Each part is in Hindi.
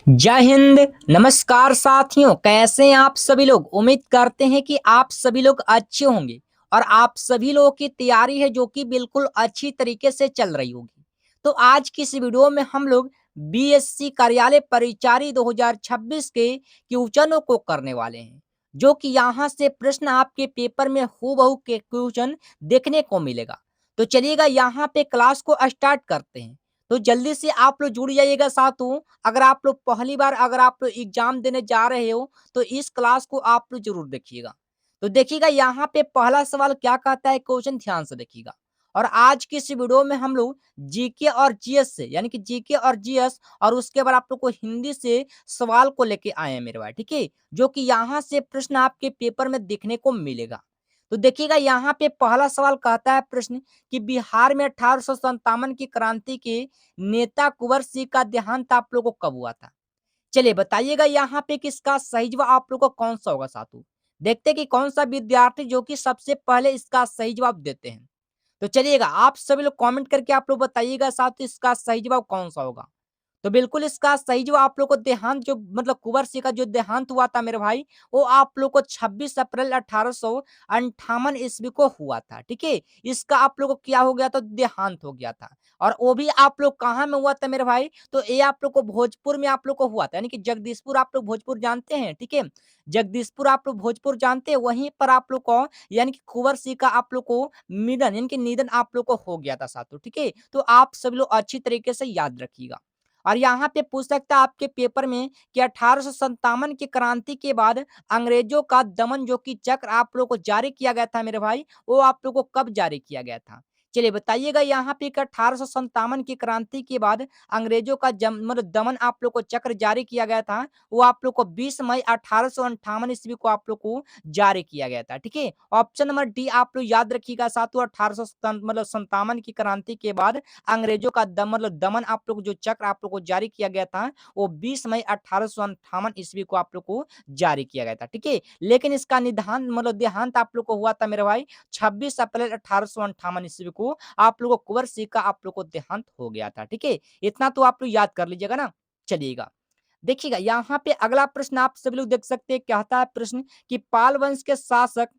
जय हिंद। नमस्कार साथियों, कैसे हैं आप सभी लोग। उम्मीद करते हैं कि आप सभी लोग अच्छे होंगे और आप सभी लोगों की तैयारी है जो कि बिल्कुल अच्छी तरीके से चल रही होगी। तो आज की इस वीडियो में हम लोग बीएससी कार्यालय परिचारी 2026 के क्वेश्चनों को करने वाले हैं, जो कि यहाँ से प्रश्न आपके पेपर में हूबहू के क्वेश्चन देखने को मिलेगा। तो चलिएगा यहाँ पे क्लास को स्टार्ट करते हैं। तो जल्दी से आप लोग जुड़ जाइएगा साथों। अगर आप लोग पहली बार अगर आप लोग एग्जाम देने जा रहे हो तो इस क्लास को आप लोग जरूर देखिएगा। तो देखिएगा यहाँ पे पहला सवाल क्या कहता है, क्वेश्चन ध्यान से देखिएगा। और आज की इस वीडियो में हम लोग जीके और जीएस से, यानी कि जीके और जीएस और उसके बाद आप लोग को हिंदी से सवाल को लेके आए हैं मेरे भाई, ठीक है, जो कि यहाँ से प्रश्न आपके पेपर में देखने को मिलेगा। तो देखिएगा यहाँ पे पहला सवाल कहता है प्रश्न कि बिहार में 1857 की क्रांति के नेता कुंवर सिंह का देहांत आप लोगों को कब हुआ था। चलिए बताइएगा यहाँ पे किसका सही जवाब आप लोगों को कौन सा होगा साथों। देखते हैं कि कौन सा विद्यार्थी जो कि सबसे पहले इसका सही जवाब देते हैं। तो चलिएगा आप सभी लोग कमेंट करके आप लोग बताइएगा साथों इसका सही जवाब कौन सा होगा। तो बिल्कुल इसका सही जो आप लोग को देहांत जो मतलब कुंवर सिंह का जो देहांत हुआ था मेरे भाई, वो आप लोग को 26 अप्रैल 1858 ईस्वी को हुआ था, ठीक है। इसका आप लोग को क्या हो गया, तो देहांत हो गया था। और वो भी आप लोग कहाँ में हुआ था मेरे भाई, तो ये आप लोग को भोजपुर में आप लोग को हुआ था, यानी कि जगदीशपुर। आप लोग भोजपुर जानते हैं, ठीक है। जगदीशपुर आप लोग भोजपुर जानते हैं, वहीं पर आप लोग को यानी कि कुंवर सिंह का आप लोग को निधन यानी कि निधन आप लोग को हो गया था साथों, ठीक है। तो आप सभी लोग अच्छी तरीके से याद रखिएगा। और यहाँ पे पूछ सकता है आपके पेपर में कि 1857 की क्रांति के बाद अंग्रेजों का दमन जो कि चक्र आप लोग को जारी किया गया था मेरे भाई, वो आप लोग को कब जारी किया गया था। चलिए बताइएगा यहाँ पे 1857 की क्रांति के बाद अंग्रेजों का मतलब दमन आप लोग को चक्र जारी किया गया था, वो आप लोग को 20 मई 1858 ईस्वी को आप लोग को जारी किया गया था, ठीक है। ऑप्शन नंबर डी आप लोग याद रखिएगा साथियों, 1800 मतलब 57 की क्रांति के बाद अंग्रेजों का मतलब दमन आप लोग जो चक्र आप लोग को जारी किया गया था, वो 20 मई 1858 ईस्वी को आप लोग को जारी किया गया था, ठीक है। लेकिन इसका निधान मतलब देहांत आप लोग को हुआ था मेरे भाई 26 अप्रैल 1858 ईस्वी को आप लोग को कुंवर सिंह का आप लोग को देहांत हो गया था, ठीक है। इतना तो आप लोग याद कर लीजिएगा ना। चलिएगा देखिएगा यहाँ पे अगला प्रश्न आप सभी लोग देख सकते हैं, कहता है प्रश्न कि पाल वंश के शासक,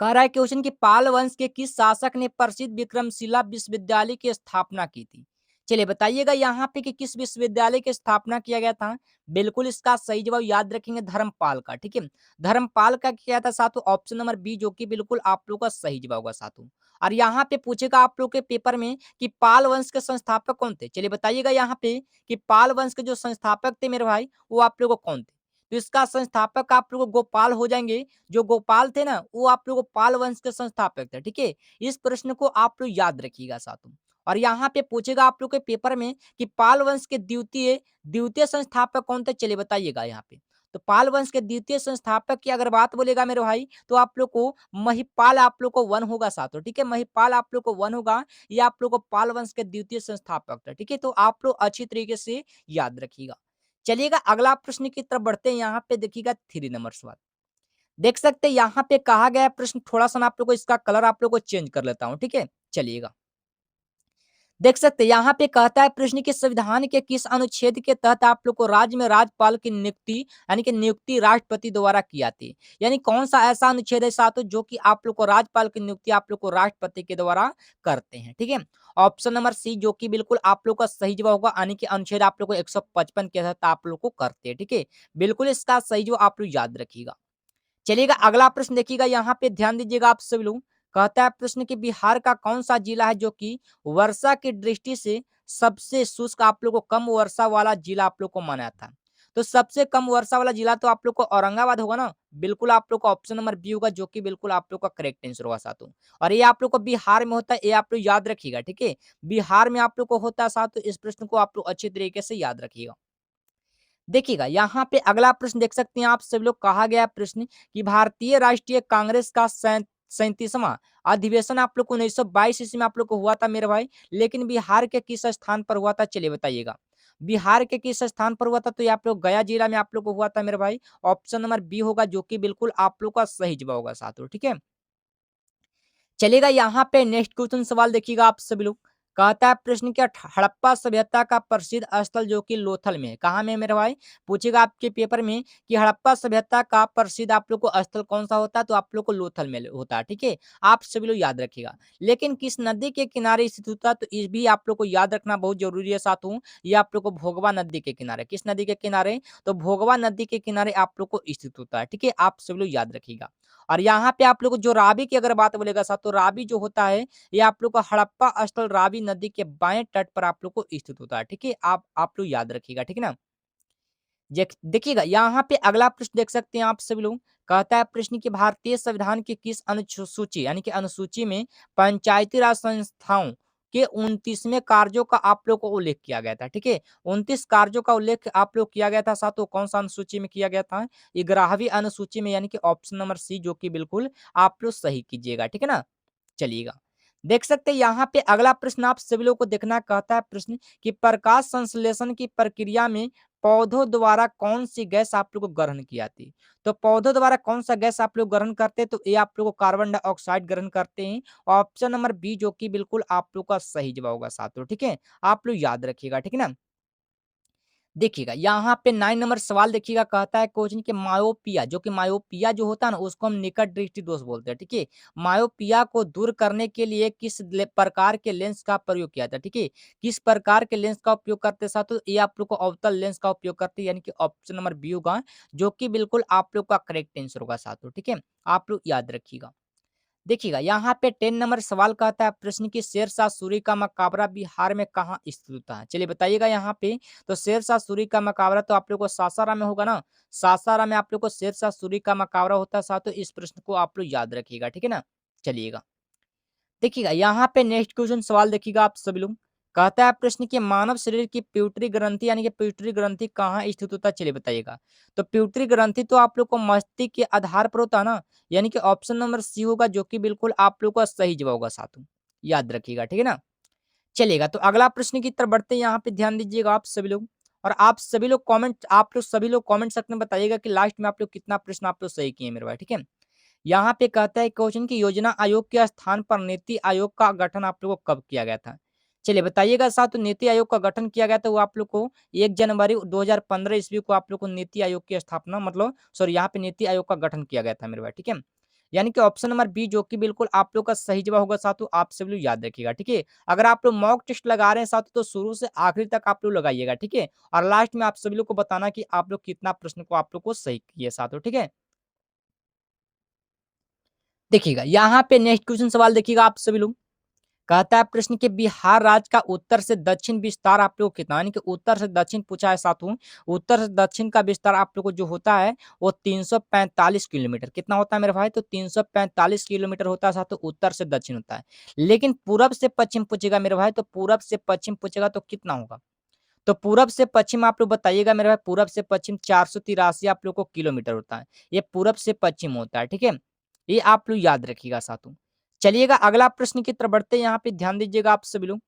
कह रहा है क्वेश्चन कि पाल वंश के किस शासक ने प्रसिद्ध विक्रमशिला विश्वविद्यालय की स्थापना की थी। चलिए बताइएगा यहाँ पे कि किस विश्वविद्यालय की स्थापना किया गया था। बिल्कुल इसका सही जवाब याद रखेंगे धर्मपाल का, ठीक है। धर्मपाल का किया था साथों, ऑप्शन नंबर बी, जो कि बिल्कुल आप लोग का सही जवाब होगा साथों। और यहाँ पे पूछेगा आप लोग के पेपर में कि पाल वंश के संस्थापक कौन थे। चलिए बताइएगा यहाँ पे कि पाल वंश के जो संस्थापक थे मेरे भाई, वो आप लोग को कौन थे। तो इसका संस्थापक आप लोग गोपाल हो जाएंगे। जो गोपाल थे ना, वो आप लोगों को पाल वंश के संस्थापक थे, ठीक है। इस प्रश्न को आप लोग याद रखिएगा साथों। और यहाँ पे पूछेगा आप लोग के पेपर में कि पाल वंश के द्वितीय द्वितीय संस्थापक कौन थे। चलिए बताइएगा यहाँ पे। तो पाल वंश के द्वितीय संस्थापक की अगर बात बोलेगा मेरे भाई, तो आप लोग को महिपाल आप लोग को वन होगा साथों, ठीक है। महिपाल आप लोग को वन होगा। ये आप लोग को पाल वंश के द्वितीय संस्थापक थे, ठीक है। तो आप लोग अच्छी तरीके से याद रखिएगा। चलिएगा अगला प्रश्न की तरफ बढ़ते हैं। यहाँ पे देखिएगा 3 नंबर सवाल देख सकते हैं। यहाँ पे कहा गया है प्रश्न, थोड़ा सा ना आप लोग को इसका कलर आप लोग को चेंज कर लेता हूँ, ठीक है। चलिएगा देख सकते हैं यहाँ पे कहता है प्रश्न के संविधान के किस अनुच्छेद के तहत आप लोग को राज्य में राज्यपाल की नियुक्ति यानी कि नियुक्ति राष्ट्रपति द्वारा की जाती है। यानी कौन सा ऐसा अनुच्छेद है साथों जो कि आप लोग को राज्यपाल की नियुक्ति आप लोग को राष्ट्रपति के द्वारा करते हैं, ठीक है। ऑप्शन नंबर सी जो कि बिल्कुल आप लोग का सही जवाब होगा, यानी कि अनुच्छेद आप लोग को 155 के तहत आप लोग को करते हैं, ठीक है। बिल्कुल इसका सही जवाब आप लोग याद रखिएगा। चलिएगा अगला प्रश्न देखिएगा, यहाँ पे ध्यान दीजिएगा आप सभी लोग। कहता है प्रश्न कि बिहार का कौन सा जिला है जो कि वर्षा की दृष्टि से सबसे शुष्क आप लोग को कम वर्षा वाला जिला आप लोग को माना था। तो सबसे कम वर्षा वाला जिला तो आप लोग को औरंगाबाद होगा ना। बिल्कुल आप लोग का ऑप्शन नंबर बी होगा, जो कि बिल्कुल आप लोग का करेक्ट आंसर होगा साथों। और ये आप लोग को बिहार में होता है, ये आप लोग याद रखिएगा, ठीक है। बिहार में आप लोग को होता है साथों। इस प्रश्न को आप लोग अच्छी तरीके से याद रखिएगा। देखिएगा यहाँ पे अगला प्रश्न देख सकते हैं आप सभी लोग। कहा गया प्रश्न कि भारतीय राष्ट्रीय कांग्रेस का 37वां अधिवेशन आप लोग को 1922 ईस्वी में आप लोग को हुआ था मेरे भाई, लेकिन बिहार के किस स्थान पर हुआ था। चलिए बताइएगा बिहार के किस स्थान पर हुआ था। तो ये आप लोग गया जिला में आप लोग को हुआ था मेरे भाई। ऑप्शन नंबर बी होगा, जो कि बिल्कुल आप लोग का सही जवाब होगा साथियों, ठीक है। चलेगा यहाँ पे नेक्स्ट क्वेश्चन सवाल देखिएगा आप सभी लोग। कहता है प्रश्न क्या, हड़प्पा सभ्यता का प्रसिद्ध स्थल जो कि लोथल में है। कहाँ में है मेरे भाई? पूछेगा आपके पेपर में कि हड़प्पा सभ्यता का प्रसिद्ध आप लोग को स्थल कौन सा होता है, तो आप लोग को लोथल में होता है। ठीक है, आप सभी लोग याद रखिएगा। लेकिन किस नदी के किनारे स्थित होता है, तो ये भी आप लोग को याद रखना बहुत जरूरी है साथियों। ये आप लोग को भोगवा नदी के किनारे, किस नदी के किनारे, तो भोगवा नदी के किनारे आप लोग को स्थित होता है। ठीक है, आप सभी लोग याद रखिएगा। और यहाँ पे आप लोग को जो रावी की अगर बात बोलेगा साथ, तो रावी जो होता है ये आप लोग का हड़प्पा स्थल रावी नदी के बाएं तट पर आप लोग को स्थित होता है। ठीक है, आप लोग याद रखिएगा। ठीक है ना, देखिएगा यहाँ पे अगला प्रश्न देख सकते हैं आप सभी लोग। कहता है प्रश्न कि भारतीय संविधान की किस अनुसूची यानी कि अनुसूची में पंचायती राज संस्थाओं के 29वें कार्यों का आप लोग को उल्लेख किया गया था। ठीक है, 29 कार्यों का उल्लेख आप लोग किया गया था साथों, कौन सा अनुसूची में किया गया था? 11वीं अनुसूची में, यानी कि ऑप्शन नंबर सी, जो कि बिल्कुल आप लोग सही कीजिएगा। ठीक है ना, चलिएगा। देख सकते हैं यहाँ पे अगला प्रश्न आप सभी लोग को देखना, कहता है प्रश्न कि प्रकाश संश्लेषण की प्रक्रिया में पौधों द्वारा कौन सी गैस आप लोग को ग्रहण की जाती है? तो पौधों द्वारा कौन सा गैस आप लोग ग्रहण करते हैं, तो ये आप लोग को कार्बन डाइऑक्साइड ग्रहण करते हैं। ऑप्शन नंबर बी जो कि बिल्कुल आप लोग का सही जवाब होगा साथियों। ठीक है, आप लोग याद रखिएगा। ठीक है ना, देखिएगा यहाँ पे 9 नंबर सवाल देखिएगा, कहता है क्वेश्चन कि मायोपिया, जो कि मायोपिया जो होता है ना, उसको हम निकट दृष्टि दोष बोलते हैं। ठीक है, मायोपिया को दूर करने के लिए किस प्रकार के लेंस का प्रयोग किया था? ठीक है, किस प्रकार के लेंस का उपयोग करते साथ, तो ये आप लोग को अवतल लेंस का उपयोग करते हैं, यानी कि ऑप्शन नंबर बी होगा, जो कि बिल्कुल आप लोग का करेक्ट आंसर होगा साथियों। ठीक है, आप लोग याद रखिएगा। देखिएगा यहाँ पे 10 नंबर सवाल कहता है प्रश्न की शेरशाह सूरी का मकबरा बिहार में कहाँ स्थित होता है? चलिए बताइएगा यहाँ पे। तो शेरशाह सूरी का मकबरा तो आप लोग को सासाराम में होगा ना, सासाराम में आप लोग को शेरशाह सूरी का मकबरा होता है साथ, तो इस प्रश्न को आप लोग याद रखिएगा। ठीक है ना, चलिएगा। देखिएगा यहाँ पे नेक्स्ट क्वेश्चन सवाल देखिएगा आप सभी लोग। कहता है प्रश्न कि मानव शरीर की प्यूटरी ग्रंथि यानी कि प्यूटरी ग्रंथि कहाँ स्थित होता है? चलिए बताइएगा। तो प्यूटरी ग्रंथि तो आप लोग को मस्तिष्क के आधार पर होता है ना, यानी कि ऑप्शन नंबर सी होगा, जो कि बिल्कुल आप लोग का सही जवाब होगा साथों। याद रखिएगा। ठीक है ना, चलेगा। तो अगला प्रश्न की तरफ बढ़ते हैं, यहाँ पे ध्यान दीजिएगा आप सभी लोग। और आप लोग सभी लोग कमेंट सेक्शन में बताइएगा कि लास्ट में आप लोग कितना प्रश्न आप लोग सही किए मेरे भाई। ठीक है, यहाँ पे कहता है क्वेश्चन की योजना आयोग के स्थान पर नीति आयोग का गठन आप लोगों को कब किया गया था? चलिए बताइएगा साथ, तो नीति आयोग का गठन किया गया था वो आप लोग को 1 जनवरी 2015 ईस्वी को आप लोग को नीति आयोग की स्थापना, मतलब सॉरी, यहाँ पे नीति आयोग का गठन किया गया था मेरे भाई। ठीक है, यानी कि ऑप्शन नंबर बी जो कि बिल्कुल आप लोग का सही जवाब होगा साथों, आप सभी लोग याद रखिएगा। ठीक है, अगर आप लोग मॉक टेस्ट लगा रहे हैं साथों, तो शुरू से आखिर तक आप लोग लगाइएगा। ठीक है, और लास्ट में आप सभी लोग को बताना कि आप लोग कितना प्रश्न को आप लोग को सही किए साथों। ठीक है, देखिएगा यहाँ पे नेक्स्ट क्वेश्चन सवाल देखिएगा आप सभी लोग। कहता है प्रश्न कि बिहार राज्य का उत्तर से दक्षिण विस्तार आप लोग को कितना, यानी कि उत्तर से दक्षिण पूछा है साथों। उत्तर से दक्षिण का विस्तार आप लोग को जो होता है वो 345 किलोमीटर, कितना होता है मेरे भाई? तो 345 किलोमीटर होता है साथों, उत्तर से दक्षिण होता है। लेकिन पूरब से पश्चिम पूछेगा मेरे भाई, तो पूरब से पश्चिम पूछेगा तो कितना होगा? तो पूरब से पश्चिम आप लोग बताइएगा मेरे भाई। पूरब से पश्चिम 483 आप लोग को किलोमीटर होता है, ये पूरब से पश्चिम होता है। ठीक है, ये आप लोग याद रखिएगा साथों। चलिएगा अगला प्रश्न की तरफ बढ़ते हैं, यहाँ पे ध्यान दीजिएगा आप सभी लोग।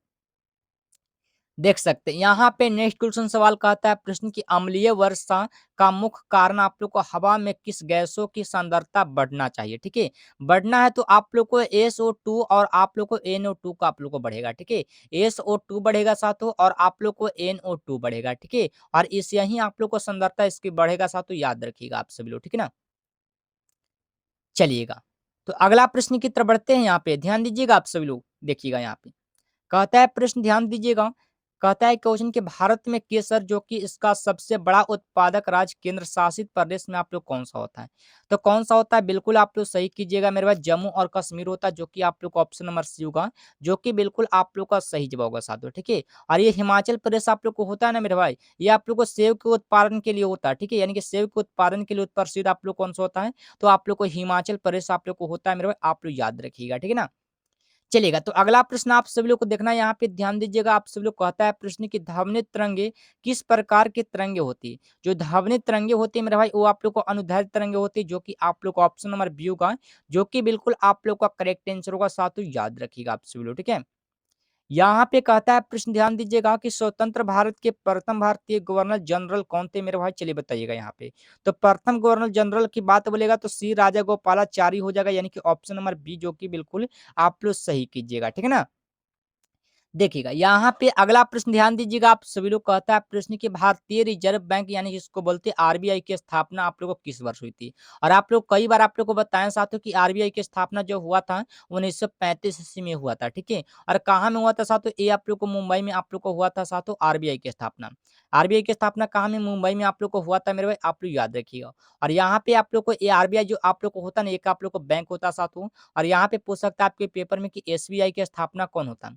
देख सकते हैं यहाँ पे नेक्स्ट क्वेश्चन सवाल कहता है प्रश्न की अम्लीय वर्षा का मुख्य कारण आप लोग को हवा में किस गैसों की सांद्रता बढ़ना चाहिए? ठीक है, बढ़ना है तो आप लोग को SO2 और आप लोग को NO2 का आप लोग को बढ़ेगा। ठीक है, SO2 बढ़ेगा साथों, और आप लोग को NO2 बढ़ेगा। ठीक है, और इस यही आप लोग को सांद्रता इसकी बढ़ेगा साथों, याद रखिएगा आप सभी लोग। ठीक है ना, चलिएगा। तो अगला प्रश्न की तरफ बढ़ते हैं, यहाँ पे ध्यान दीजिएगा आप सभी लोग। देखिएगा यहाँ पे कहता है प्रश्न, ध्यान दीजिएगा। कहता है क्वेश्चन कि भारत में केसर जो कि इसका सबसे बड़ा उत्पादक राज्य केंद्र शासित प्रदेश में आप लोग कौन सा होता है? तो कौन सा होता है? बिल्कुल आप लोग सही कीजिएगा मेरे पास, जम्मू और कश्मीर होता है, जो कि आप लोग का ऑप्शन नंबर सी होगा, जो कि बिल्कुल आप लोग का सही जवाब होगा साथियों। ठीक है, और ये हिमाचल प्रदेश आप लोग को होता है ना मेरे भाई, ये आप लोग को सेब के उत्पादन के लिए होता है। ठीक है, यानी कि सेब के उत्पादन के लिए प्रसिद्ध आप लोग कौन सा होता है? तो आप लोग को हिमाचल प्रदेश आप लोग को होता है मेरे भाई, आप लोग याद रखिएगा। ठीक है ना, चलेगा। तो अगला प्रश्न आप सभी लोग को देखना है, यहाँ पे ध्यान दीजिएगा आप सभी लोग। कहता है प्रश्न की ध्वनित तरंगे किस प्रकार की तरंगे होती है? जो ध्वनित तरंगे होती है मेरे भाई, वो आप लोग को अनुदैर्ध्य तरंगे होती है, जो कि आप लोग को ऑप्शन नंबर बी होगा, जो कि बिल्कुल आप लोग का करेक्ट आंसर होगा साथियों, याद रखिएगा आप सभी लोग। ठीक है, यहाँ पे कहता है प्रश्न, ध्यान दीजिएगा कि स्वतंत्र भारत के प्रथम भारतीय गवर्नर जनरल कौन थे मेरे भाई? चलिए बताइएगा यहाँ पे। तो प्रथम गवर्नर जनरल की बात बोलेगा तो सी राजा गोपालाचारी हो जाएगा, यानी कि ऑप्शन नंबर बी, जो कि बिल्कुल आप लोग सही कीजिएगा। ठीक है ना, देखिएगा यहाँ पे अगला प्रश्न ध्यान दीजिएगा आप सभी लोग। कहता है प्रश्न कि भारतीय रिजर्व बैंक यानी जिसको बोलते हैं आरबीआई की स्थापना आप लोगों को किस वर्ष हुई थी? और आप लोग कई बार आप लोग को बताएं साथियों कि आरबीआई की स्थापना जो हुआ था 1935 ईस्वी में हुआ था, ठीक है। और कहाँ में हुआ था साथियों? ये आप लोग को मुंबई में आप लोग को हुआ था साथियों आरबीआई की स्थापना। आरबीआई की स्थापना कहाँ में? मुंबई में आप लोग को हुआ था मेरे भाई, आप लोग याद रखिएगा। और यहाँ पे आप लोग को ये आरबीआई जो आप लोग को होता ना, एक आप लोग को बैंक होता साथियों। और यहाँ पे पूछ सकता है आपके पेपर में कि एसबीआई की स्थापना कौन होता?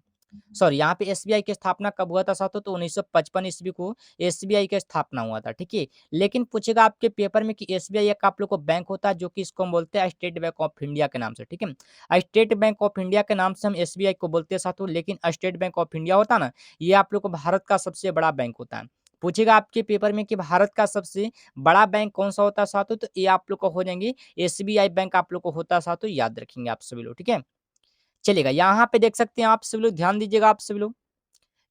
सॉरी, यहाँ पे एसबीआई की स्थापना कब हुआ था साथियों? तो 1955 ईस्वी को एसबीआई की स्थापना हुआ था, ठीक है। लेकिन पूछेगा आपके पेपर में कि एसबीआई एक आप लोग को बैंक होता है जो कि इसको हम बोलते हैं स्टेट बैंक ऑफ इंडिया के नाम से, ठीक है। स्टेट बैंक ऑफ इंडिया के नाम से हम एसबीआई को बोलते हैं साथियों। लेकिन स्टेट बैंक ऑफ इंडिया होता है ना, ये आप लोग को भारत का सबसे बड़ा बैंक होता है। पूछेगा आपके पेपर में कि भारत का सबसे बड़ा बैंक कौन सा होता है साथियों? तो ये आप लोग को हो जाएंगे एसबीआई बैंक आप लोग को होता है साथियों, याद रखेंगे आप सभी लोग, ठीक है। चलेगा, यहाँ पे देख सकते हैं आप सभी लोग, ध्यान दीजिएगा आप सभी लोग।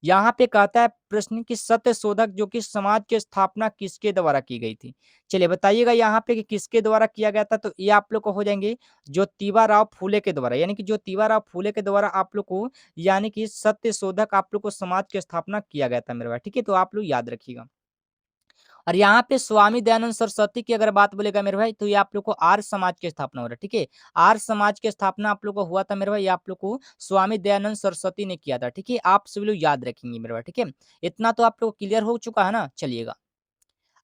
यहाँ पे कहता है प्रश्न कि सत्य शोधक जो कि समाज की स्थापना किसके द्वारा की गई थी? चलिए बताइएगा यहाँ पे कि किसके द्वारा किया गया था? तो ये आप लोग को हो जाएंगे ज्योतिबा फूले के द्वारा, यानी कि ज्योतिबा फूले के द्वारा आप लोग को, यानी कि सत्य शोधक आप लोग को समाज की स्थापना किया गया था मेरे भाई, ठीक है। तो आप लोग याद रखिएगा। और यहाँ पे स्वामी दयानंद सरस्वती की अगर बात बोलेगा मेरे भाई, तो ये आप लोग को आर्य समाज की स्थापना हो रहा है, ठीक है। आर्य समाज की स्थापना आप लोग को हुआ था मेरे भाई, ये आप लोग को स्वामी दयानंद सरस्वती ने किया था, ठीक है। आप सभी लोग याद रखेंगे मेरे भाई, ठीक है। इतना तो आप लोग को क्लियर हो चुका है ना। चलिएगा,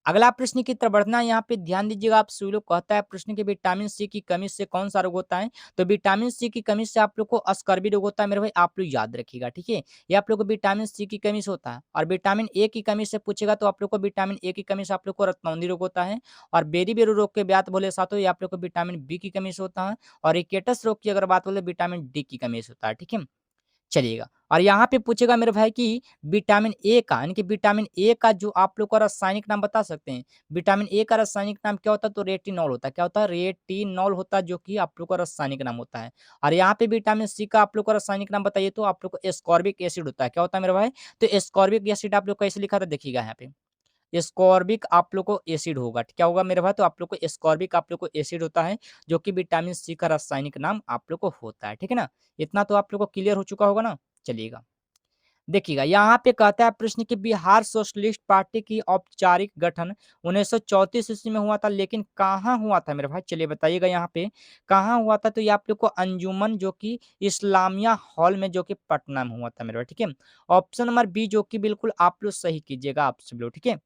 अगला प्रश्न की तरफ बढ़ना है। यहाँ पे ध्यान दीजिएगा आप सभी लोग। कहता है प्रश्न कि विटामिन सी की कमी से कौन सा रोग होता है? तो विटामिन सी की कमी से आप लोग को अस्कर्वी रोग होता है मेरे भाई, आप लोग याद रखिएगा, ठीक है। ये आप लोग को विटामिन सी की कमी से होता है। और विटामिन ए की कमी से पूछेगा तो आप लोग को विटामिन ए की कमी से आप लोग को रक्तौंधी रोग होता है। और बेरी-बेरू रोग के बात बोले साथियों, ये आप लोग को विटामिन बी की कमी से होता है। और रिकेटस रोग की अगर बात बोले विटामिन डी की कमी से होता है, ठीक है। चलिएगा, और यहाँ पे पूछेगा मेरे भाई कि विटामिन ए का, यानी कि विटामिन ए का जो आप लोग का रासायनिक नाम बता सकते हैं? विटामिन ए का रासायनिक नाम क्या होता है? तो रेटिनॉल होता है। क्या होता है? रेटिनॉल होता है, जो कि आप लोग का रासायनिक नाम होता है। और यहाँ पे विटामिन सी का आप लोग का रासायनिक नाम बताइए, तो आप लोग को एस्कॉर्बिक एसिड होता है। क्या होता है मेरे भाई? तो एस्कॉर्बिक एसिड आप लोग कैसे लिखा था देखिएगा यहाँ पे। एस्कॉर्बिक आप लोग को एसिड होगा, क्या होगा मेरे भाई? तो आप लोग को एस्कॉर्बिक आप लोग को एसिड होता है, जो कि विटामिन सी का रासायनिक नाम आप लोग को होता है, ठीक है ना। इतना तो आप लोग को क्लियर हो चुका होगा ना। चलिएगा, देखिएगा यहाँ पे कहता है प्रश्न कि बिहार सोशलिस्ट पार्टी की औपचारिक गठन 1934 ईस्वी में हुआ था, लेकिन कहाँ हुआ था मेरे भाई? चलिए बताइएगा यहाँ पे कहाँ हुआ था? तो ये आप लोग को अंजुमन जो कि इस्लामिया हॉल में, जो कि पटना में हुआ था मेरे भाई, ठीक है। ऑप्शन नंबर बी जो कि बिल्कुल आप लोग सही कीजिएगा आप सब लोग, ठीक है।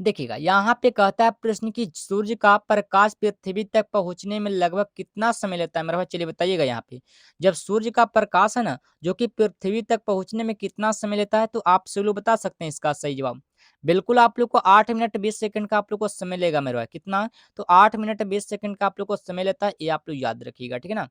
देखिएगा यहाँ पे कहता है प्रश्न कि सूर्य का प्रकाश पृथ्वी तक पहुंचने में लगभग कितना समय लेता है मेरे भाई? चलिए बताइएगा यहाँ पे। जब सूर्य का प्रकाश है ना, जो कि पृथ्वी तक पहुंचने में कितना समय लेता है, तो आप सब लोग बता सकते हैं इसका सही जवाब। बिल्कुल आप लोग को 8 मिनट 20 सेकंड का आप लोग को समय लेगा मेरे भाई। कितना? तो 8 मिनट 20 सेकंड का आप लोग को समय लेता है, ये आप लोग याद रखिएगा, ठीक है ना।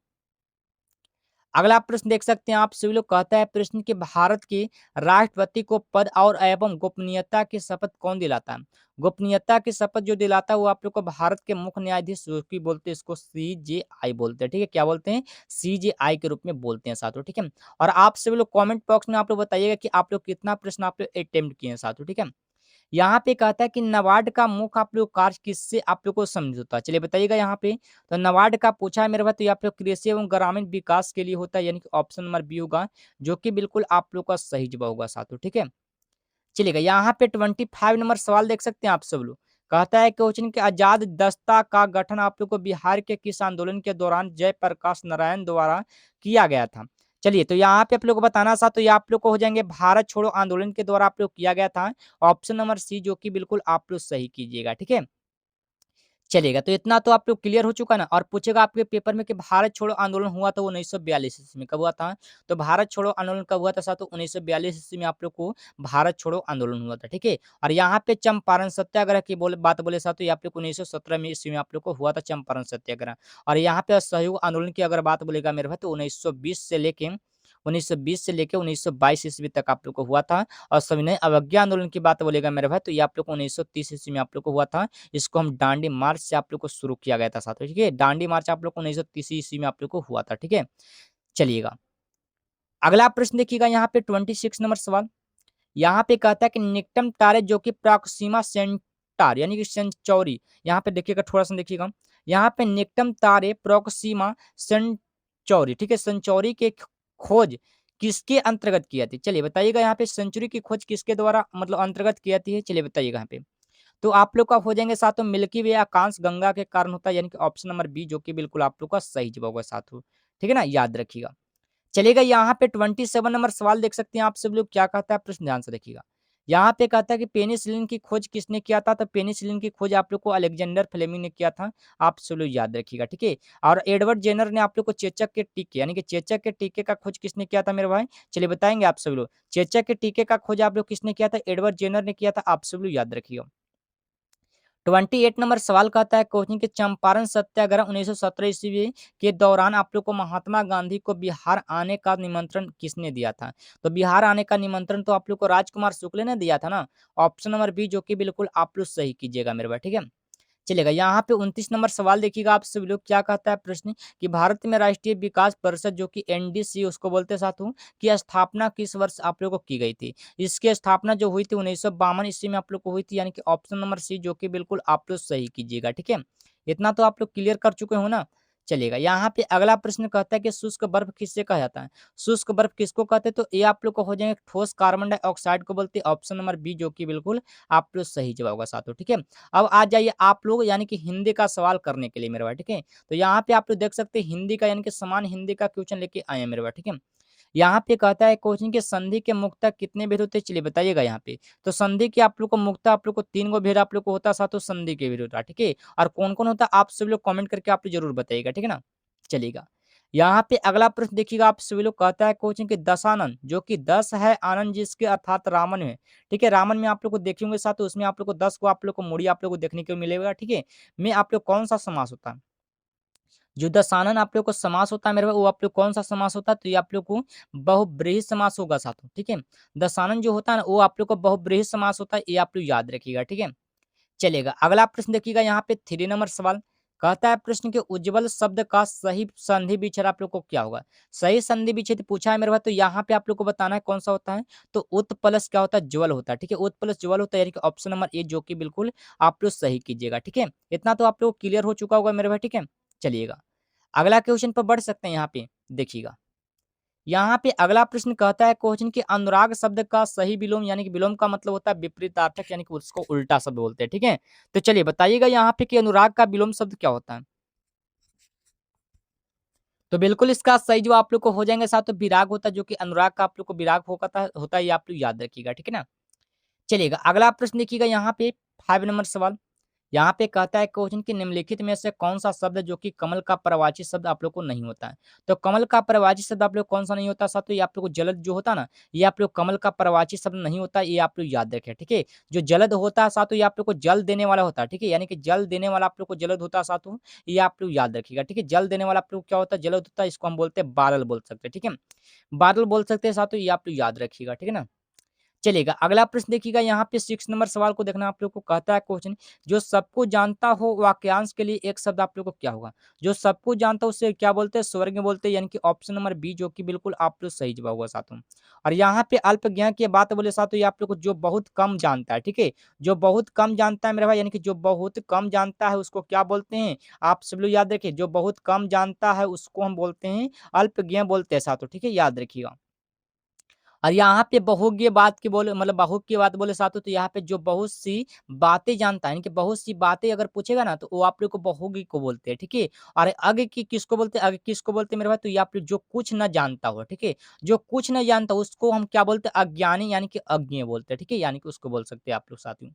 अगला प्रश्न देख सकते हैं आप सभी लोग। कहता है प्रश्न कि भारत के राष्ट्रपति को पद और एवं गोपनीयता की शपथ कौन दिलाता है? गोपनीयता की शपथ जो दिलाता है वो आप लोग को भारत के मुख्य न्यायाधीश, जो कि बोलते हैं इसको सीजेआई बोलते हैं, ठीक है। क्या बोलते हैं? सीजेआई के रूप में बोलते हैं साथियों, ठीक है। और आप सभी लोग कमेंट बॉक्स में आप लोग बताइएगा कि आप लोग कितना प्रश्न आप लोग अटेम्प्ट किए हैं साथियों, ठीक है। यहाँ पे कहता है कि नाबार्ड का मुख्य आप लोग कार्य किससे आप लोग को समझौता है? चलिए बताइएगा यहाँ पे। तो नाबार्ड का पूछा है मेरे भाई, तो ये आप लोग कृषि एवं ग्रामीण विकास के लिए होता है, यानी कि ऑप्शन नंबर बी होगा, जो कि बिल्कुल आप लोग का सही जवाब होगा साथियों, ठीक है। चलिएगा, यहाँ पे 25 नंबर सवाल देख सकते हैं आप सब लोग। कहता है क्वेश्चन कि आजाद दस्ता का गठन आप लोग को बिहार के किस आंदोलन के दौरान जयप्रकाश नारायण द्वारा किया गया था? चलिए, तो यहाँ पे आप लोग को बताना था, तो ये आप लोग को हो जाएंगे भारत छोड़ो आंदोलन के द्वारा आप लोग किया गया था, ऑप्शन नंबर सी, जो कि बिल्कुल आप लोग सही कीजिएगा, ठीक है। चलेगा, तो इतना तो आप लोग क्लियर हो चुका ना। और पूछेगा आपके पेपर में कि भारत छोड़ो आंदोलन हुआ था वो 1942 ईस्वी में, कब हुआ था? तो भारत छोड़ो आंदोलन कब हुआ था साथियों? 1942 ईस्वी में आप लोग को भारत छोड़ो आंदोलन हुआ था, ठीक है। और यहाँ पे चंपारण सत्याग्रह की बात बोले साथियों, ये आप लोग को 1917 में ईस्वी में आप लोग को हुआ था चंपारण सत्याग्रह। और यहाँ पे असहयोग आंदोलन की अगर बात बोलेगा मेरे भाई, तो 1920 से लेके 1922 ईस्वी तक आप लोग को हुआ था। और सविनय अवज्ञा आंदोलन की बात बोलेगा मेरे भाई, तो ये आप लोग को 1930 ईस्वी में आप लोग को हुआ था। इसको हम डांडी मार्च से आप लोग को शुरू किया गया था साथियों, ठीक है। डांडी मार्च आप लोग को 1930 ईस्वी में आप लोग को हुआ था, ठीक है। चलिएगा, अगला प्रश्न देखिएगा यहाँ पे 26 नंबर सवाल। यहाँ पे कहता है कि निकटम तारे जो कि प्रॉक्सिमा सेंटार, यानी कि सेंचौरी, यहाँ पे देखिएगा, थोड़ा सा देखिएगा। यहाँ पे निकटम तारे प्रॉक्सिमा सेंचौरी, ठीक है, सेंचौरी के खोज किसके अंतर्गत की जाती है? चलिए बताइएगा यहाँ पे सेंचुरी की खोज किसके द्वारा मतलब अंतर्गत की जाती है? चलिए बताइएगा यहाँ पे। तो आप लोग का हो जाएँगे साथियों मिल्की वे आकाश गंगा के कारण होता है यानी कि ऑप्शन नंबर बी जो कि बिल्कुल आप लोग का सही जवाब होगा साथियों। ठीक है ना? याद रखिएगा। चलिएगा यहाँ पे 27 नंबर सवाल देख सकते हैं आप सब लोग क्या कहता है प्रश्न ध्यान से देखिएगा। यहाँ पे कहता है कि पेनिसिलिन की खोज किसने किया था? तो पेनिसिलिन की खोज आप लोग को अलेक्जेंडर फ्लेमिंग ने किया था। आप सब लोग याद रखिएगा, ठीक है? और एडवर्ड जेनर ने आप लोग को चेचक के टीके यानी कि चेचक के टीके का खोज किसने किया था मेरे भाई? चलिए बताएँगे आप सभी लोग। चेचक के टीके का खोज आप लोग किसने किया था? एडवर्ड जेनर ने किया था। आप सब लोग याद रखिएगा। 28 नंबर सवाल कहता है क्वेश्चन कि चंपारण सत्याग्रह 1917 ईस्वी के दौरान आप लोग को महात्मा गांधी को बिहार आने का निमंत्रण किसने दिया था? तो बिहार आने का निमंत्रण तो आप लोग को राजकुमार शुक्ल ने दिया था ना। ऑप्शन नंबर बी जो कि बिल्कुल आप लोग सही कीजिएगा मेरे भाई, ठीक है? चलेगा। यहाँ पे 29 नंबर सवाल देखिएगा आप सभी लोग क्या कहता है प्रश्न कि भारत में राष्ट्रीय विकास परिषद जो कि एनडीसी उसको बोलते हैं साथियों की स्थापना किस वर्ष आप लोगों को की गई थी? इसकी स्थापना जो हुई थी 1952 ईस्वी में आप लोग को हुई थी यानी कि ऑप्शन नंबर सी जो कि बिल्कुल आप लोग सही कीजिएगा, ठीक है? इतना तो आप लोग क्लियर कर चुके हो ना? चलेगा। यहाँ पे अगला प्रश्न कहता है कि शुष्क बर्फ किससे कहा जाता है? शुष्क बर्फ किसको कहते हैं? तो ये आप लोग को हो जाएंगे ठोस कार्बन डाइऑक्साइड को बोलते हैं ऑप्शन नंबर बी जो कि बिल्कुल आप लोग सही जवाब होगा साथियों, ठीक है? अब आ जाइए आप लोग यानी कि हिंदी का सवाल करने के लिए मेरे भाई, ठीक है? तो यहाँ पे आप लोग देख सकते हैं हिंदी का यानी कि समान हिंदी का क्वेश्चन लेके आए हैं मेरे भाई, ठीक है? यहाँ पे कहता है क्वेश्चन कि संधि के मुक्तक कितने भेद होते हैं? चलिए बताइएगा यहाँ पे। तो संधि के आप लोग को मुक्ता आप लोग को 3 गो भेद आप लोग को होता है साथियों संधि के भेद होता है, ठीक है? और कौन-कौन होता है आप सभी लोग कमेंट करके आप लोग जरूर बताइएगा, ठीक है ना? चलिएगा। यहाँ पे अगला प्रश्न देखिएगा आप सभी लोग कहता है क्वेश्चन कि दशानन जो कि 10 है आनंद जिसके अर्थात रामन है, ठीक है? रामन में आप लोग को देखे होंगे साथ उसमें आप लोग को 10 को आप लोग को मूड़ी आप लोग को देखने को मिलेगा, ठीक है? में आप लोग कौन-सा समास होता है? जो दशानन आप लोग को समास होता है मेरे भाई वो आप लोग कौन-सा समास होता है? तो ये आप लोग को बहुब्रीहि समास होगा साथियों, ठीक है? दशानन जो होता है ना वो आप लोग को बहुब्रीहि समास होता है, ये आप लोग याद रखिएगा, ठीक है? चलेगा। अगला प्रश्न देखिएगा यहाँ पे 3 नंबर सवाल, कहता है प्रश्न के उज्ज्वल शब्द का सही संधि विच्छेद आप लोग को क्या होगा? सही संधि विच्छेद पूछा है मेरे भाई तो यहाँ पे आप लोग को बताना है कौन-सा होता है? तो उत प्लस क्या होता है? ज्वल होता है, ठीक है? उत प्लस ज्वल होता है यानी कि ऑप्शन नंबर ए जो कि बिल्कुल आप लोग सही कीजिएगा, ठीक है? इतना तो आप लोग को क्लियर हो चुका होगा मेरे भाई, ठीक है? चलिएगा। अगला क्वेश्चन पर बढ़ सकते हैं यहाँ पे, देखिएगा। यहाँ पे अगला प्रश्न कहता है क्वेश्चन कि अनुराग शब्द का सही विलोम यानी कि विलोम का मतलब होता है विपरीतार्थक यानी कि उसको उल्टा शब्द बोलते हैं, ठीक है? तो चलिए बताइएगा यहाँ पे कि अनुराग का विलोम शब्द क्या होता है? तो बिल्कुल इसका सही जो आप लोग को हो जाएंगे साथ तो विराग होता है जो कि अनुराग का आप लोग को विराग होता है ये आप लोग याद रखिएगा, ठीक है ना? चलिएगा अगला प्रश्न देखिएगा यहाँ पे 5 नंबर सवाल। यहाँ पे कहता है क्वेश्चन कि निम्नलिखित में से कौन सा शब्द जो कि कमल का परवाची शब्द आप लोग को नहीं होता है? तो कमल का परवाची शब्द आप लोग कौन सा नहीं होता साथियों? ये आप लोग को जलद जो होता है ना, ये आप लोग कमल का परवाची शब्द नहीं होता, ये आप लोग याद रखें, ठीक है? जो जलद होता है साथियों, ये आप लोग को जल देने वाला होता है, ठीक है? यानी कि जल देने वाला आप लोग को जलद होता है साथियों, ये आप लोग याद रखिएगा, ठीक है? जल देने वाला आप लोग को क्या होता है? जलद होता है, इसको हम बोलते हैं बादल बोल सकते हैं, ठीक है? बादल बोल सकते हैं साथियों, ये आप लोग याद रखिएगा, ठीक है ना? चलेगा। अगला प्रश्न देखिएगा यहाँ पे 6 नंबर सवाल को देखना आप लोग को कहता है क्वेश्चन जो सबको जानता हो वाक्यांश के लिए एक शब्द आप लोग को क्या होगा? जो सबको जानता हो उसे क्या बोलते हैं? स्वर्ग बोलते हैं यानी कि ऑप्शन नंबर बी जो कि बिल्कुल आप लोग सही जवाब होगा साथियों। और यहाँ पे अल्पज्ञान की बात बोले साथियों ये आप लोग को जो बहुत कम जानता है, ठीक है? जो बहुत कम जानता है मेरे भाई यानी कि जो बहुत कम जानता है उसको क्या बोलते हैं? आप सब लोग याद रखिए जो बहुत कम जानता है उसको हम बोलते हैं अल्पज्ञ बोलते हैं साथियों, ठीक है? याद रखिएगा। और यहाँ पे बहुज्ञ बात की बोले मतलब बहु की बात बोले साथियों तो यहाँ पे जो बहुत सी बातें जानता है यानी कि बहुत सी बातें अगर पूछेगा ना तो वो आप लोग को बहुज्ञ को बोलते हैं, ठीक है? और अज्ञ की किसको बोलते हैं? अज्ञ किसको बोलते हैं मेरे भाई? तो ये आप लोग जो कुछ ना जानता हो, ठीक है? जो कुछ ना जानता हो उसको हम क्या बोलते हैं? अज्ञानी यानी कि अज्ञ बोलते हैं, ठीक है? यानी कि उसको बोल सकते हैं आप लोग साथियों।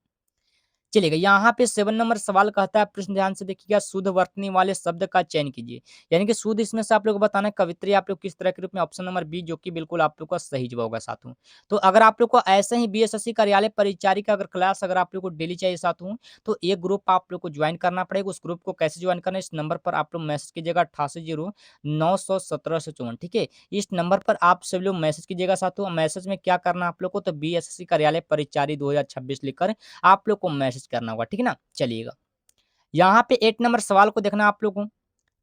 चलिएगा यहाँ पे 7 नंबर सवाल कहता है प्रश्न ध्यान से देखिएगा शुद्ध वर्तनी वाले शब्द का चयन कीजिए यानी कि शुद्ध इसमें से आप लोग को बताना है कवित्री आप लोग किस तरह के रूप में ऑप्शन नंबर बी जो कि बिल्कुल आप लोग का सही जवाब होगा साथियों। तो अगर आप लोग को ऐसे ही बीएसएससी कार्यालय परिचारी का अगर क्लास अगर आप लोग को डेली चाहिए साथियों तो एक ग्रुप आप लोग को ज्वाइन करना पड़ेगा। उस ग्रुप को कैसे ज्वाइन करना है इस नंबर पर आप लोग मैसेज कीजिएगा 880917 ठीक है। इस नंबर पर आप सभी लोग मैसेज कीजिएगा साथियों। मैसेज में क्या करना आप लोग को तो बीएसएससी कार्यालय परिचारी 2026 लिखकर आप लोग को मैसेज करना होगा, ठीक है ना? चलिएगा। यहाँ पे 8 नंबर सवाल को देखना आप लोगों को।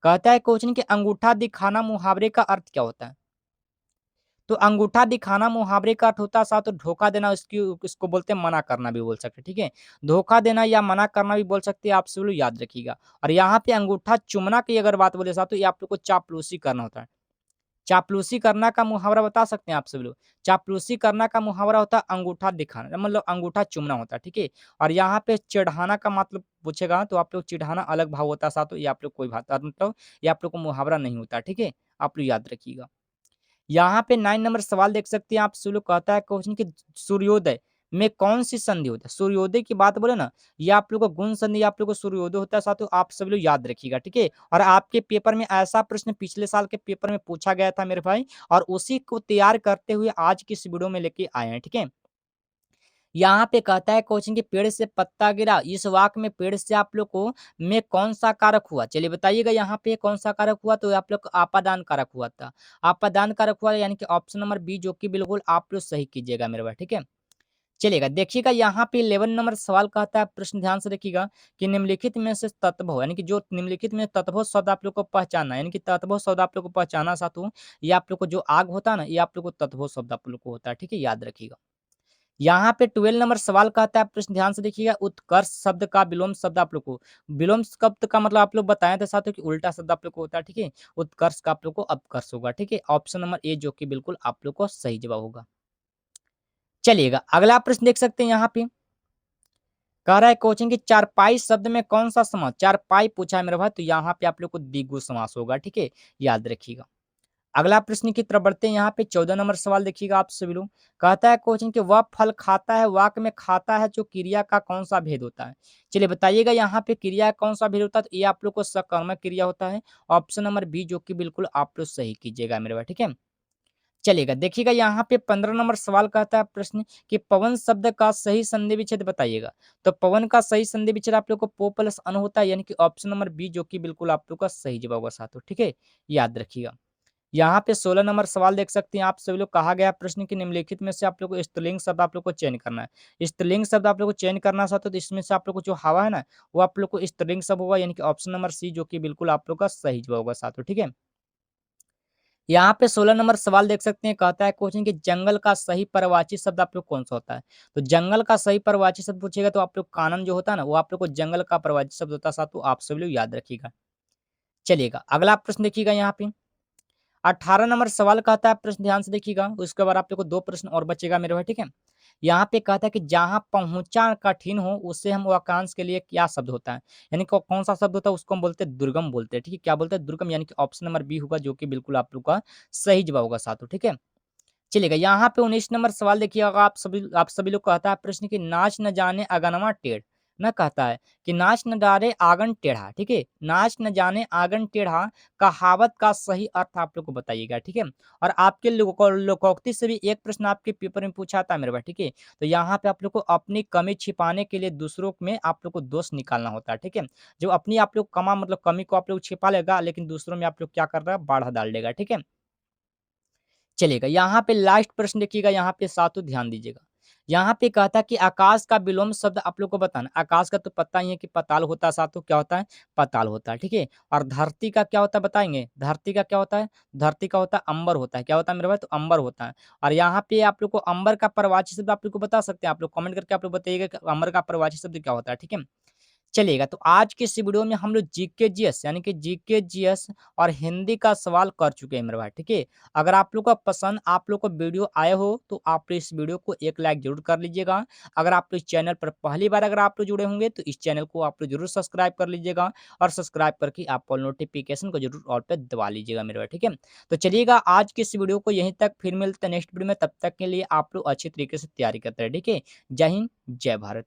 कहता है क्वेश्चन कि अंगूठा दिखाना मुहावरे का अर्थ क्या होता है? तो अंगूठा दिखाना मुहावरे का अर्थ होता है साथ धोखा देना इसको बोलते हैं मना करना भी बोल सकते हैं, ठीक है? धोखा देना या मना करना भी बोल सकते हैं आप सब लोग याद रखिएगा। और यहाँ पे अंगूठा चूमना की अगर बात बोले साथ तो ये आप लोग को चापलूसी करना होता है। चापलूसी करना का मुहावरा बता सकते हैं आप सभी लोग? चापलूसी करना का मुहावरा होता है अंगूठा दिखाना, मतलब अंगूठा चूमना होता है, ठीक है? और यहाँ पे चिढ़ाना का मतलब पूछेगा तो आप लोग चिढ़ाना अलग भाव होता है साथियों, ये आप लोग कोई बात मतलब ये आप लोग को मुहावरा नहीं होता, ठीक है? आप लोग याद रखिएगा। यहाँ पे 9 नंबर सवाल देख सकते हैं आप सभी लोग, कहता है क्वेश्चन कि सूर्योदय में कौन सी संधि होता है? सूर्योदय की बात बोले ना, ये आप लोग को गुण संधि, आप लोग को सूर्योदय होता है साथियों, आप सभी लोग याद रखिएगा, ठीक है? और आपके पेपर में ऐसा प्रश्न पिछले साल के पेपर में पूछा गया था मेरे भाई, और उसी को तैयार करते हुए आज की इस वीडियो में लेके आए हैं, ठीक है? यहाँ पे कहता है क्वेश्चन कि पेड़ से पत्ता गिरा, इस वाक्य में पेड़ से आप लोग को में कौन सा कारक हुआ? चलिए बताइएगा यहाँ पे कौन सा कारक हुआ? तो आप लोग को आपादान कारक हुआ था। आपादान कारक हुआ, यानी कि ऑप्शन नंबर बी, जो कि बिल्कुल आप लोग सही कीजिएगा मेरे भाई, ठीक है? चलिएगा, देखिएगा यहाँ पे 11 नंबर सवाल कहता है, प्रश्न ध्यान से देखिएगा कि निम्नलिखित में से तत्भव, यानी कि जो निम्नलिखित में तत्भव शब्द आप लोग को पहचानना है, यानी कि तत्भव शब्द आप लोग को पहचाना साथियों, ये आप लोग को जो आग होता है ना, ये आप लोग को तत्भव शब्द आप लोग को होता है, ठीक है? याद रखिएगा। यहाँ पे 12 नंबर सवाल कहता है, प्रश्न ध्यान से देखिएगा, उत्कर्ष शब्द का विलोम शब्द आप लोग को, विलोम शब्द का मतलब आप लोग बताए थे साथियों कि उल्टा शब्द आप लोग को होता है, ठीक है? उत्कर्ष का आप लोग को अपकर्ष होगा, ठीक है? ऑप्शन नंबर ए जो कि बिल्कुल आप लोग को सही जवाब होगा। चलिएगा, अगला प्रश्न देख सकते हैं यहाँ पे, कह रहा है कोचिंग की चारपाई शब्द में कौन सा समास? चारपाई पूछा है मेरे भाई, तो यहाँ पे आप लोग को द्विगु समास होगा, ठीक है? याद रखिएगा। अगला प्रश्न की तरफ बढ़ते हैं, यहाँ पे 14 नंबर सवाल देखिएगा आप सभी लोग, कहता है क्वेश्चन कि वह फल खाता है, वाक्य में खाता है जो क्रिया का कौन सा भेद होता है? चलिए बताइएगा यहाँ पे क्रिया का कौन सा भेद होता है? तो ये आप लोग को सकर्मक क्रिया होता है, ऑप्शन नंबर बी, जो कि बिल्कुल आप लोग सही कीजिएगा मेरे भाई, ठीक है? चलिएगा, देखिएगा यहाँ पे 15 नंबर सवाल कहता है प्रश्न कि पवन शब्द का सही संधि विच्छेद बताइएगा। तो पवन का सही संधि विच्छेद आप लोग को पो प्लस अन होता है, यानी कि ऑप्शन नंबर बी, जो कि बिल्कुल आप लोग का सही जवाब होगा साथियों, ठीक है? याद रखिएगा। यहाँ पे 16 नंबर सवाल देख सकते हैं आप सभी लोग, कहा गया प्रश्न कि निम्नलिखित में से आप लोग को स्त्रीलिंग शब्द आप लोग को चयन करना है। स्त्रीलिंग शब्द आप लोग को चयन करना चाहते हो, तो इसमें से आप लोग को जो हवा है ना, वो आप लोग को स्त्रीलिंग शब्द होगा, यानी कि ऑप्शन नंबर सी, जो कि बिल्कुल आप लोग का सही जवाब होगा साथियों, ठीक है? यहाँ पे 16 नंबर सवाल देख सकते हैं, कहता है क्वेश्चन कि जंगल का सही पर्यायवाची शब्द आप लोग कौन सा होता है? तो जंगल का सही पर्यायवाची शब्द पूछेगा तो आप लोग कानन जो होता है ना, वो आप लोग को जंगल का पर्यायवाची शब्द होता है साथियों, आप सभी लोग याद रखिएगा। चलिएगा, अगला प्रश्न देखिएगा यहाँ पे, 18 नंबर सवाल कहता है, प्रश्न ध्यान से देखिएगा, उसके बाद आप लोग को 2 प्रश्न और बचेगा मेरे भाई, ठीक है? यहाँ पे कहता है कि जहाँ पहुँचा कठिन हो, उससे हम वाक्यांश के लिए क्या शब्द होता है? यानी कौन सा शब्द होता है, उसको हम बोलते हैं दुर्गम बोलते हैं, ठीक है? क्या बोलते हैं? दुर्गम, यानी कि ऑप्शन नंबर बी होगा, जो कि बिल्कुल आप लोग का सही जवाब होगा साथियों, ठीक है? चलिएगा, यहाँ पे 19 नंबर सवाल देखिएगा, आप सभी लोग, कहता है प्रश्न कि नाच न जाने अगनवा टेढ़, न कहता है कि नाच न डारे आंगन टेढ़ा, ठीक है? नाच न जाने आंगन टेढ़ा, कहावत का सही अर्थ आप लोग को बताइएगा, ठीक है? और आपके लोकोक्ति से भी एक प्रश्न आपके पेपर में पूछा था मेरे भाई, ठीक है? तो यहाँ पे आप लोग को अपनी कमी छिपाने के लिए दूसरों में आप लोग को दोष निकालना होता है, ठीक है? जो अपनी आप लोग मतलब कमी को आप लोग छिपा लेगा, लेकिन दूसरों में आप लोग क्या कर रहा है, बाढ़ डाल देगा, ठीक है? चलेगा, यहाँ पे लास्ट प्रश्न देखिएगा, यहाँ पे सातों ध्यान दीजिएगा। यहाँ पे कहता है कि आकाश का विलोम शब्द आप लोग को बताना। आकाश का तो पता ही है कि पाताल होता है सातों, क्या होता है? पाताल होता है, ठीक है? और धरती का क्या होता है बताएँगे? धरती का क्या होता है? धरती का होता है अंबर होता है। क्या होता है मेरे भाई? तो अंबर होता है। और यहाँ पे आप लोग को अंबर का पर्यायवाची शब्द आप लोग को बता सकते हैं। आप लोग कमेंट करके आप लोग बताइएगा कि अंबर का पर्यायवाची शब्द क्या होता है, ठीक है? चलिएगा, तो आज के इस वीडियो में हम लोग जीके जीएस, यानी कि जीके जीएस और हिंदी का सवाल कर चुके हैं मेरे भाई, ठीक है? अगर आप लोग का पसंद, आप लोग को वीडियो आए हो, तो आप लोग इस वीडियो को एक लाइक जरूर कर लीजिएगा। अगर आप लोग इस चैनल पर पहली बार अगर आप लोग जुड़े होंगे, तो इस चैनल को आप लोग जरूर सब्सक्राइब कर लीजिएगा, और सब्सक्राइब करके आप ऑल नोटिफिकेशन को जरूर ऑल पे दबा लीजिएगा मेरे भाई, ठीक है? तो चलिएगा, आज के इस वीडियो को यहीं तक, फिर मिलते हैं नेक्स्ट वीडियो में। तब तक के लिए आप लोग अच्छी तरीके से तैयारी करते रहे, ठीक है? जय हिंद, जय भारत।